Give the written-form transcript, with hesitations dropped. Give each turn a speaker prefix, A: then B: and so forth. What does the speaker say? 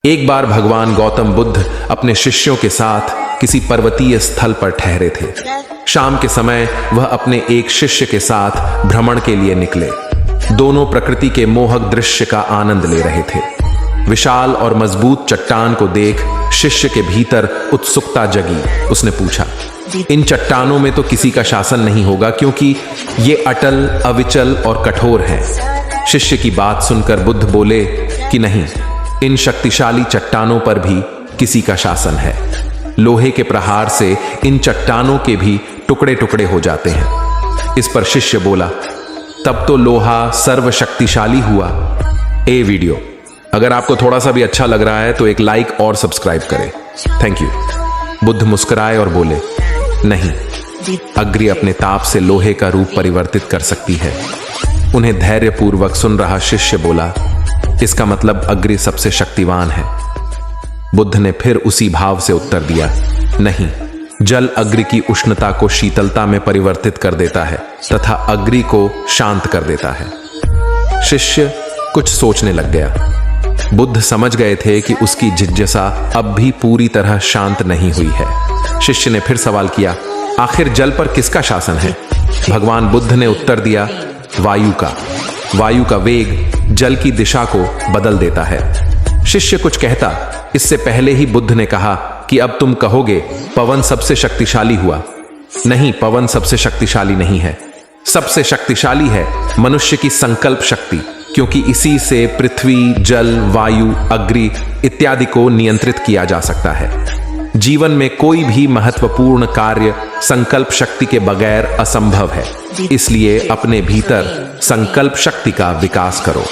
A: एक बार भगवान गौतम बुद्ध अपने शिष्यों के साथ किसी पर्वतीय स्थल पर ठहरे थे। शाम के समय वह अपने एक शिष्य के साथ भ्रमण के लिए निकले। दोनों प्रकृति के मोहक दृश्य का आनंद ले रहे थे। विशाल और मजबूत चट्टान को देख शिष्य के भीतर उत्सुकता जगी। उसने पूछा, इन चट्टानों में तो किसी का शासन नहीं होगा, क्योंकि ये अटल, अविचल और कठोर हैं। शिष्य की बात सुनकर बुद्ध बोले कि नहीं, इन शक्तिशाली चट्टानों पर भी किसी का शासन है। लोहे के प्रहार से इन चट्टानों के भी टुकड़े टुकड़े हो जाते हैं। इस पर शिष्य बोला, तब तो लोहा सर्वशक्तिशाली हुआ। ए वीडियो अगर आपको थोड़ा सा भी अच्छा लग रहा है तो एक लाइक और सब्सक्राइब करें। Thank you. बुद्ध मुस्कुराए और बोले, नहीं, अग्नि अपने ताप से लोहे का रूप परिवर्तित कर सकती है। उन्हें धैर्यपूर्वक सुन रहा शिष्य बोला, इसका मतलब अग्नि सबसे शक्तिवान है। बुद्ध ने फिर उसी भाव से उत्तर दिया, नहीं, जल अग्नि की उष्णता को शीतलता में परिवर्तित कर देता है तथा अग्नि को शांत कर देता है। शिष्य कुछ सोचने लग गया। बुद्ध समझ गए थे कि उसकी जिज्ञासा अब भी पूरी तरह शांत नहीं हुई है। शिष्य ने फिर सवाल किया, आखिर जल पर किसका शासन है? भगवान बुद्ध ने उत्तर दिया, वायु का। वायु का वेग जल की दिशा को बदल देता है। शिष्य कुछ कहता, इससे पहले ही बुद्ध ने कहा कि अब तुम कहोगे पवन सबसे शक्तिशाली हुआ। नहीं, पवन सबसे शक्तिशाली नहीं है। सबसे शक्तिशाली है मनुष्य की संकल्प शक्ति, क्योंकि इसी से पृथ्वी, जल, वायु, अग्नि इत्यादि को नियंत्रित किया जा सकता है। जीवन में कोई भी महत्वपूर्ण कार्य संकल्प शक्ति के बगैर असंभव है। इसलिए अपने भीतर संकल्प शक्ति का विकास करो।